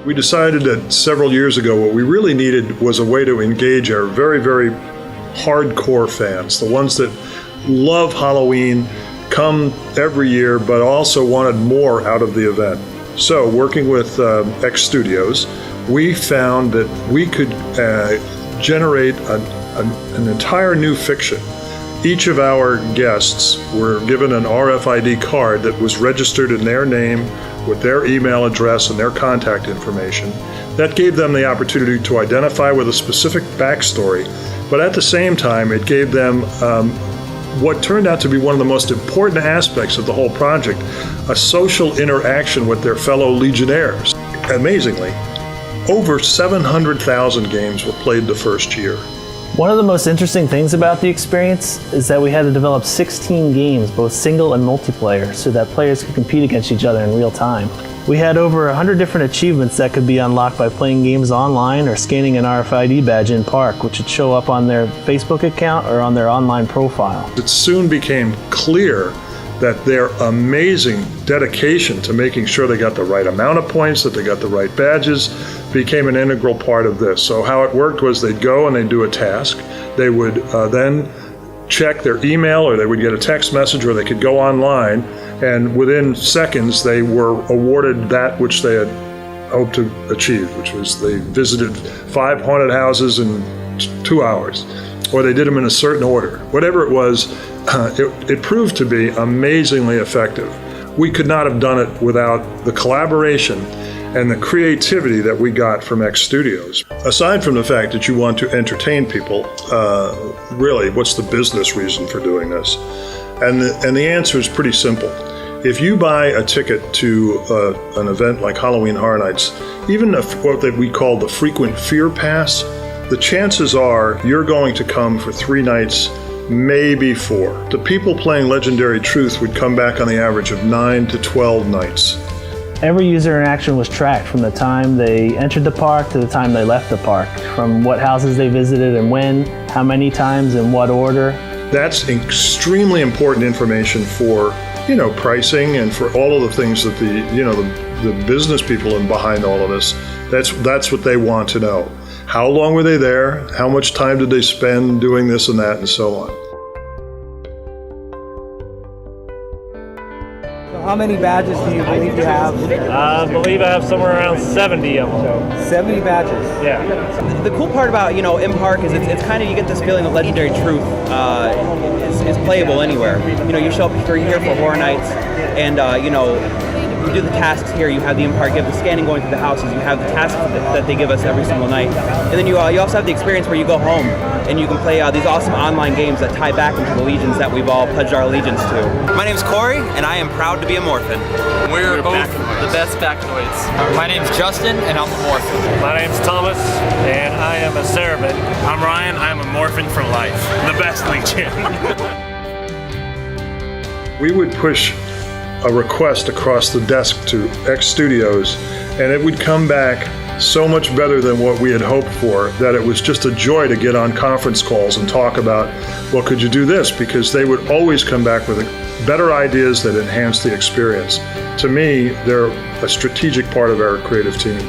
We decided that several years ago what we really needed was a way to engage our very, very hardcore fans, the ones that love Halloween, come every year, but also wanted more out of the event. So working with X Studios, we found that we could generate an entire new fiction. Each of our guests were given an RFID card that was registered in their name with their email address and their contact information. That gave them the opportunity to identify with a specific backstory, but at the same time, it gave them what turned out to be one of the most important aspects of the whole project, a social interaction with their fellow Legionnaires. Amazingly, over 700,000 games were played the first year. One of the most interesting things about the experience is that we had to develop 16 games, both single and multiplayer, so that players could compete against each other in real time. We had over 100 different achievements that could be unlocked by playing games online or scanning an RFID badge in park, which would show up on their Facebook account or on their online profile. It soon became clear that their amazing dedication to making sure they got the right amount of points, that they got the right badges, became an integral part of this. So how it worked was they'd go and they'd do a task. They would then check their email, or they would get a text message, or they could go online, and within seconds they were awarded that which they had hoped to achieve, which was they visited 5 haunted houses in 2 hours, or they did them in a certain order. Whatever it was, it proved to be amazingly effective. We could not have done it without the collaboration and the creativity that we got from X Studios. Aside from the fact that you want to entertain people, really, what's the business reason for doing this? And the answer is pretty simple. If you buy a ticket to an event like Halloween Horror Nights, even what we call the frequent fear pass, the chances are you're going to come for 3 nights, maybe 4. The people playing Legendary Truth would come back on the average of 9 to 12 nights. Every user interaction was tracked from the time they entered the park to the time they left the park, from what houses they visited and when, how many times, in what order. That's extremely important information for, pricing and for all of the things that the business people in behind all of this, that's what they want to know. How long were they there? How much time did they spend doing this and that and so on? How many badges do you believe you have? I believe I have somewhere around 70 of them. 70 badges? Yeah. The cool part about, in park is it's kind of, you get this feeling of Legendary Truth is playable anywhere. You show up, you're here for Horror Nights, and, you do the tasks here. You have the in-park, you have the scanning going through the houses, you have the tasks that they give us every single night. And then you also have the experience where you go home and you can play these awesome online games that tie back into the legions that we've all pledged our allegiance to. My name's Corey, and I am proud to be a Morphin. We're both the best Factoids. My name's Justin, and I'm a Morphin. My name's Thomas, and I am a Cerebin. I'm Ryan, I'm a Morphin for life. The best Legion. We would push a request across the desk to X Studios, and it would come back so much better than what we had hoped for, that it was just a joy to get on conference calls and talk about, well, could you do this? Because they would always come back with better ideas that enhance the experience. To me, they're a strategic part of our creative team.